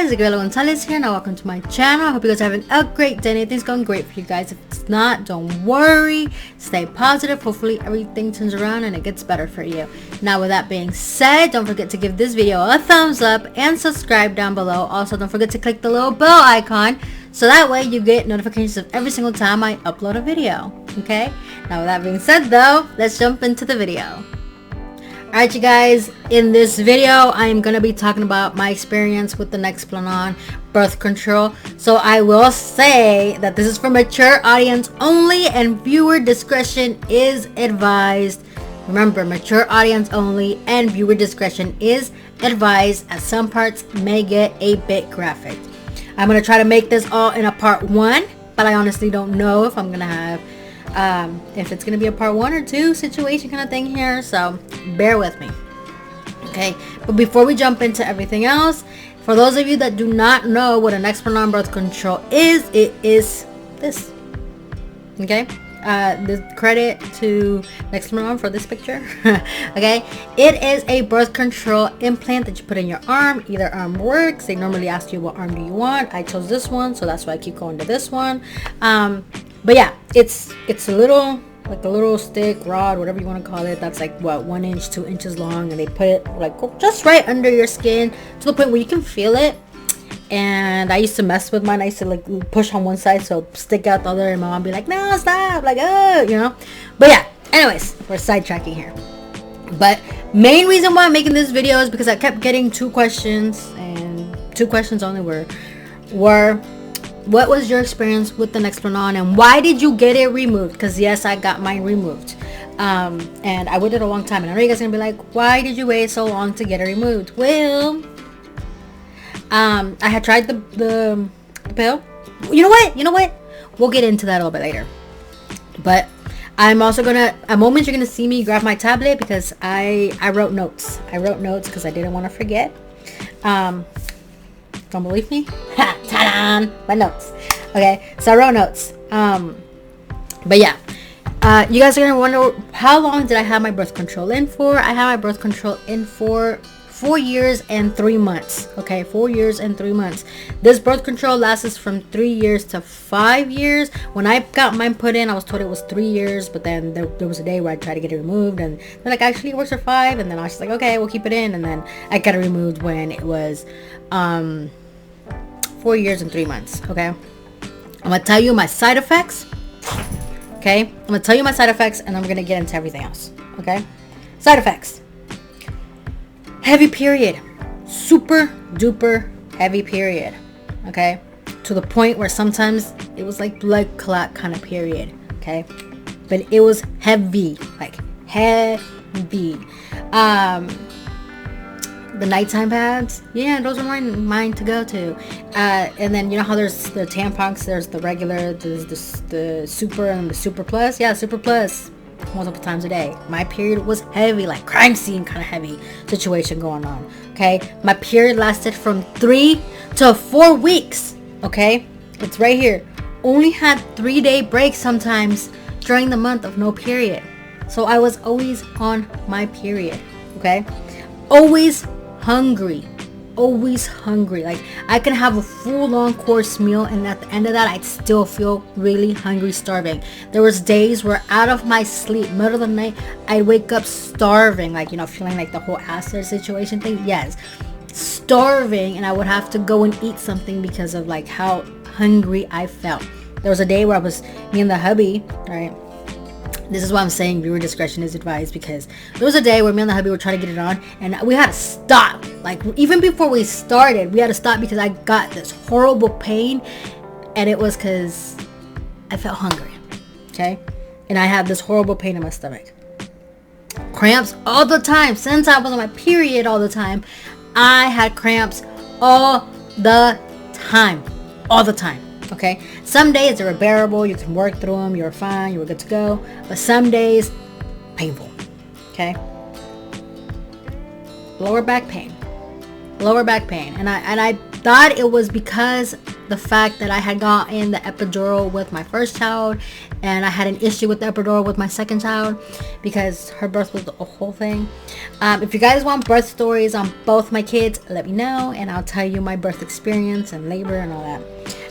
guys, Gabriela Gonzalez here. Now welcome to my channel. I hope you guys are having a great day. Anything's going great for you guys. If it's not, don't worry. Stay positive. Hopefully everything turns around and it gets better for you. Now with that being said, don't forget to give this video a thumbs up and subscribe down below. Also, don't forget to click the little bell icon so that way you get notifications of every single time I upload a video. Okay? Now with that being said though, let's jump into the video. Alright you guys, in this video I am going to be talking about my experience with the Nexplanon birth control. So I will say that this is for mature audience only and viewer discretion is advised. Remember, mature audience only and viewer discretion is advised, as some parts may get a bit graphic. I'm going to try to make this all in a part 1, but I honestly don't know if I'm going to have if it's gonna be a part 1 or 2 situation kind of thing here, so bear with me. Okay, but before we jump into everything else, for those of you that do not know what a Nexplanon birth control is, it is this. Okay, the credit to Nexplanon for this picture. Okay, it is a birth control implant that you put in your arm. Either arm works. They normally ask you what arm do you want. I chose this one, so that's why I keep going to this one. But yeah, it's a little, like a little stick, rod, whatever you want to call it. That's like what, 1 inch, 2 inches long, and they put it like just right under your skin to the point where you can feel it. And I used to mess with mine. I used to like push on one side so stick out the other, and my mom be like, no, stop, like, you know. But yeah, anyways, we're sidetracking here. But main reason why I'm making this video is because I kept getting 2 questions, and 2 questions only were what was your experience with the Nexplanon and why did you get it removed? Because yes, I got mine removed, and I waited a long time, and I know you guys are gonna be like, why did you wait so long to get it removed? Well, I had tried the pill. You know what, we'll get into that a little bit later. But I'm also gonna, a moment you're gonna see me grab my tablet because I wrote notes. Because I didn't want to forget. Don't believe me? Ha! Ta-da! My notes. Okay, so I wrote notes. But yeah, you guys are gonna wonder, how long did I have my birth control in for? I had my birth control in for 4 years and 3 months. Okay, 4 years and 3 months. This birth control lasts from 3 years to 5 years. When I got mine put in, I was told it was 3 years, but then there was a day where I tried to get it removed, and they're like, actually it works for 5, and then I was just like, okay, we'll keep it in, and then I got it removed when it was 4 years and 3 months. Okay, I'm gonna tell you my side effects. Okay, I'm gonna tell you my side effects, and I'm gonna get into everything else. Okay, side effects: heavy period, super duper heavy period. Okay, to the point where sometimes it was like blood clot kind of period. Okay, but it was heavy, like heavy. The nighttime pads, yeah, those are mine to go to. And then you know how there's the tampons, there's the regular, there's the super and the super plus. Yeah, super plus multiple times a day. My period was heavy, like crime scene kind of heavy situation going on. Okay, my period lasted from 3 to 4 weeks. Okay, it's right here. Only had 3-day breaks sometimes during the month of no period, so I was always on my period. Okay, always hungry. Like I can have a full long course meal, and at the end of that I'd still feel really hungry, starving. There was days where out of my sleep, middle of the night, I'd wake up starving, like, you know, feeling like the whole acid situation thing. Yes, starving, and I would have to go and eat something because of like how hungry I felt. There was a day where me and the hubby, right? This is why I'm saying viewer discretion is advised, because there was a day where me and the hubby were trying to get it on, and we had to stop. Like, even before we started, we had to stop because I got this horrible pain, and it was because I felt hungry. Okay, and I had this horrible pain in my stomach, cramps all the time. Since I was on my period all the time, I had cramps all the time. Okay, some days they were bearable, you can work through them, you're fine, you were good to go. But some days, painful. Okay, lower back pain, and I thought it was because the fact that I had gotten the epidural with my first child, and I had an issue with the epidural with my second child because her birth was a whole thing. If you guys want birth stories on both my kids, let me know, and I'll tell you my birth experience and labor and all that.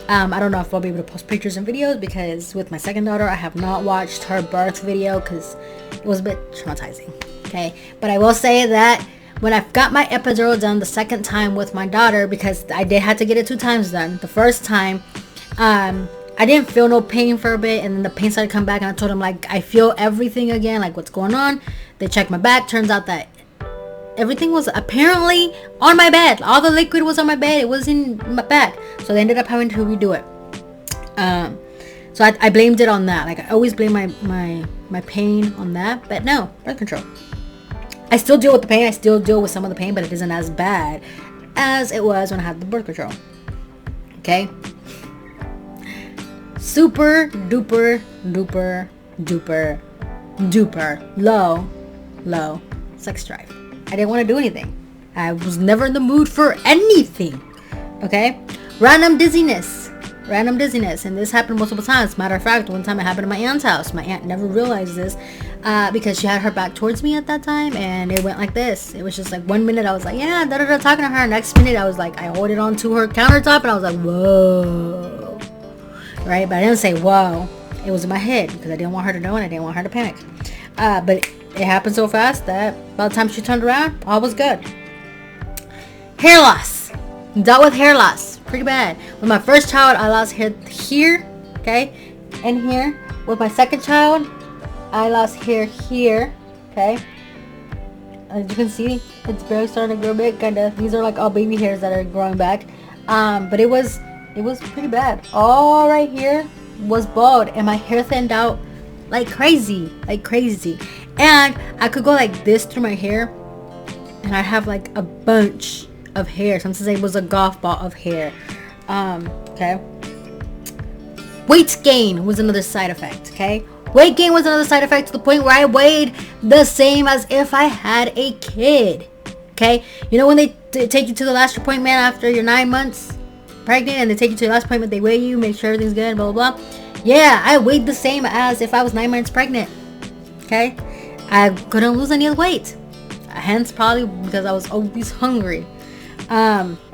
I don't know if I'll be able to post pictures and videos, because with my second daughter, I have not watched her birth video because it was a bit traumatizing. Okay, but I will say that when I got my epidural done the second time with my daughter, because I did have to get it 2 times done. The first time, I didn't feel no pain for a bit, and then the pain started to come back, and I told them, like, I feel everything again, like, what's going on? They checked my back. Turns out that everything was apparently on my bed. All the liquid was on my bed. It was in my back. So they ended up having to redo it. So I blamed it on that. Like, I always blame my pain on that. But no, birth control. I still deal with the pain. I still deal with some of the pain, but it isn't as bad as it was when I had the birth control. Okay? Super duper duper duper duper low sex drive. I didn't want to do anything. I was never in the mood for anything. Okay? Random dizziness. And this happened multiple times. Matter of fact, one time it happened at my aunt's house. My aunt never realized this because she had her back towards me at that time, and it went like this. It was just like 1 minute I was like, yeah, da-da-da, talking to her. Next minute I was like, I hold it onto her countertop, and I was like, whoa. Right? But I didn't say whoa. It was in my head because I didn't want her to know, and I didn't want her to panic. But it happened so fast that by the time she turned around, all was good. Hair loss. Dealt with hair loss. Pretty bad. With my first child, I lost hair here, okay, and here. With my second child, I lost hair here, okay. As you can see, it's barely starting to grow big, kind of. These are like all baby hairs that are growing back. But it was pretty bad. All right here was bald, and my hair thinned out like crazy. And I could go like this through my hair, and I have like a bunch of hair. Sometimes it was a golf ball of hair. Okay. Weight gain was another side effect. Okay. Weight gain was another side effect to the point where I weighed the same as if I had a kid. Okay. You know when they take you to the last appointment after you're 9 months pregnant, and they take you to the last appointment, they weigh you, make sure everything's good, blah blah blah. Yeah, I weighed the same as if I was 9 months pregnant. Okay. I couldn't lose any of the weight. Hence probably because I was always hungry.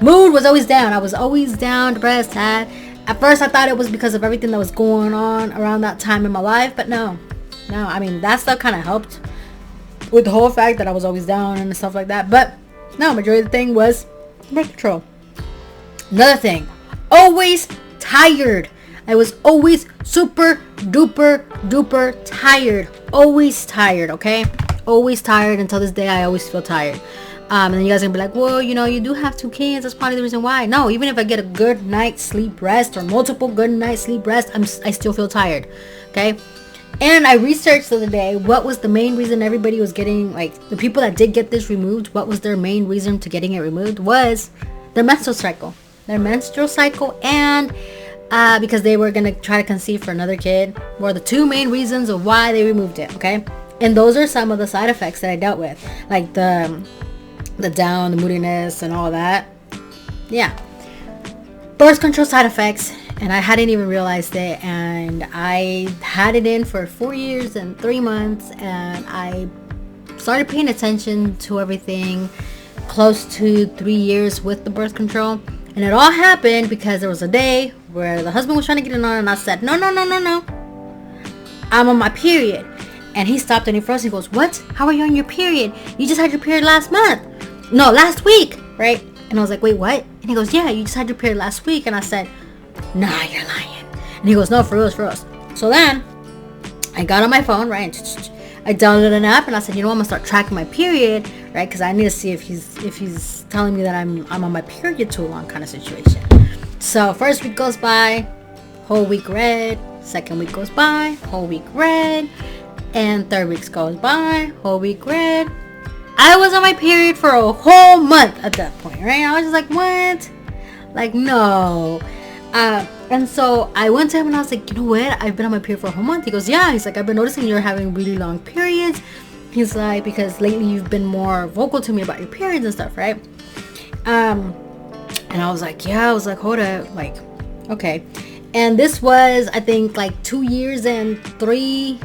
Mood was always down. I was always down, depressed, sad. At first I thought it was because of everything that was going on around that time in my life, but no. I mean, that stuff kind of helped with the whole fact that I was always down and stuff like that. But no, majority of the thing was birth control. Another thing, always tired. I was always super duper duper tired. Always tired, okay? Always tired. Until this day, I always feel tired. And then you guys are gonna be like, well, you know, you do have 2 kids. That's probably the reason why. No, even if I get a good night's sleep rest or multiple good nights sleep rest, I still feel tired. Okay. And I researched the other day what was the main reason everybody was getting, like, the people that did get this removed, what was their main reason to getting it removed was their menstrual cycle. And because they were gonna try to conceive for another kid were the 2 main reasons of why they removed it. Okay. And those are some of the side effects that I dealt with, like the down, the moodiness, and all that. Yeah. Birth control side effects, and I hadn't even realized it, and I had it in for 4 years and 3 months, and I started paying attention to everything close to 3 years with the birth control. And it all happened because there was a day where the husband was trying to get it on, and I said, no, I'm on my period. And he stopped and he froze. He goes, what? How are you on your period? You just had your period last week, right? And I was like, wait, what? And he goes, yeah, you just had your period last week. And I said, nah, you're lying. And he goes, no, for real. So then I got on my phone, right? I downloaded an app, and I said, you know what? I'm gonna start tracking my period, right? Because I need to see if he's telling me that I'm on my period too long, kind of situation. So first week goes by, whole week red. Second week goes by, whole week red. And third week goes by, whole week red. I was on my period for a whole month at that point, right? I was just like, what? Like, no. And so I went to him and I was like, you know what? I've been on my period for a whole month. He goes, yeah. He's like, I've been noticing you're having really long periods. He's like, because lately you've been more vocal to me about your periods and stuff, right? And I was like, yeah, I was like, hold up, like, okay. And this was, I think, like 2 years and 3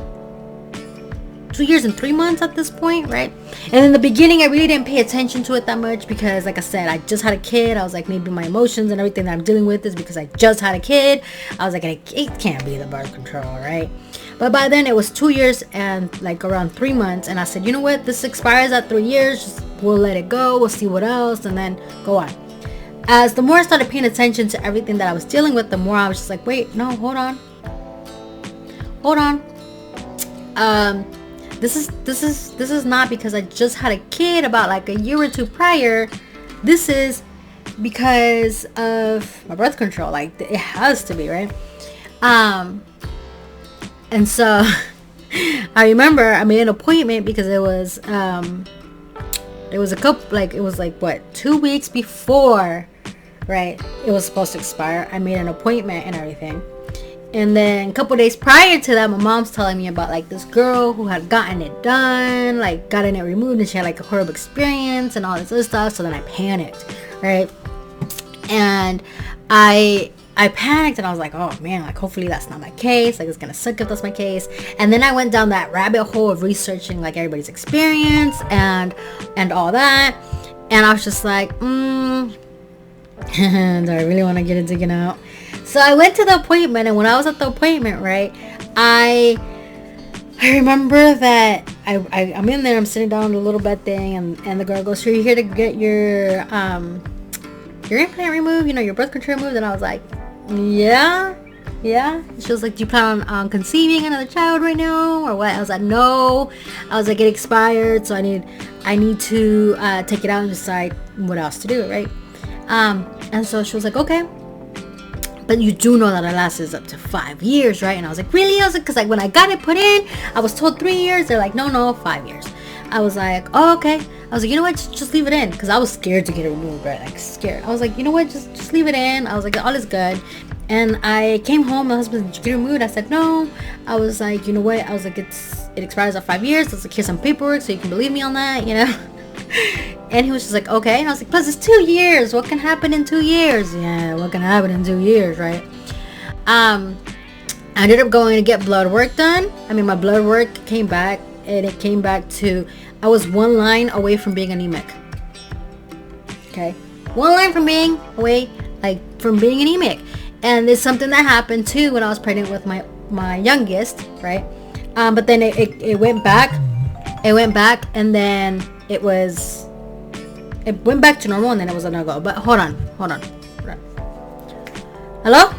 months at this point, right? And in the beginning, I really didn't pay attention to it that much because, like I said, I just had a kid. I was like, maybe my emotions and everything that I'm dealing with is because I just had a kid. I was like, it can't be the birth control, right? But by then, it was 2 years and like around 3 months. And I said, you know what? This expires at 3 years. Just, we'll let it go. We'll see what else, and then go on. As the more I started paying attention to everything that I was dealing with, the more I was just like, wait, no, hold on. This is not because I just had a kid about like a year or two prior. This is because of my birth control. Like, it has to be, right? And so I remember I made an appointment because it was a couple, like, it was like, what, 2 weeks before, right, it was supposed to expire. I made an appointment and everything. And then a couple days prior to that, my mom's telling me about like this girl who had gotten it done, like gotten it removed, and she had like a horrible experience and all this other stuff. So then I panicked, right? And I panicked, and I was like, oh man, like hopefully that's not my case. Like, it's gonna suck if that's my case. And then I went down that rabbit hole of researching like everybody's experience and all that. And I was just like, do I really want to get it taken out? So I went to the appointment, and when I was at the appointment, right, I remember that I'm in there, I'm sitting down on the little bed thing, and the girl goes, so you're here to get your implant removed, you know, your birth control removed? And I was like, yeah. She was like, do you plan on conceiving another child right now or what? I was like, no. I was like, it expired, so I need to take it out and decide what else to do, right? And so she was like, okay, but you do know that it lasts up to 5 years, right? And I was like, really? I was like, because like when I got it put in, I was told 3 years. They're like, no, 5 years. I was like, oh, okay. I was like, you know what? Just leave it in, because I was scared to get it removed, right? Like, scared. I was like, you know what? Just leave it in. I was like, all is good. And I came home. My husband, did you get it removed? I said, no. I was like, you know what? I was like, it expires at 5 years. I was like, here's some paperwork so you can believe me on that, you know? And he was just like, okay. And I was like, plus it's 2 years. What can happen in 2 years? Yeah, what can happen in 2 years, right? I ended up going to get blood work done. I mean, my blood work came back, and it came back to, I was 1 line away from being anemic. Okay, 1 line from being away, like from being anemic. And it's something that happened too when I was pregnant with my youngest, right? But then it went back. It went back, and then it went back to normal, and then it was a no-go. But hold on. Hello?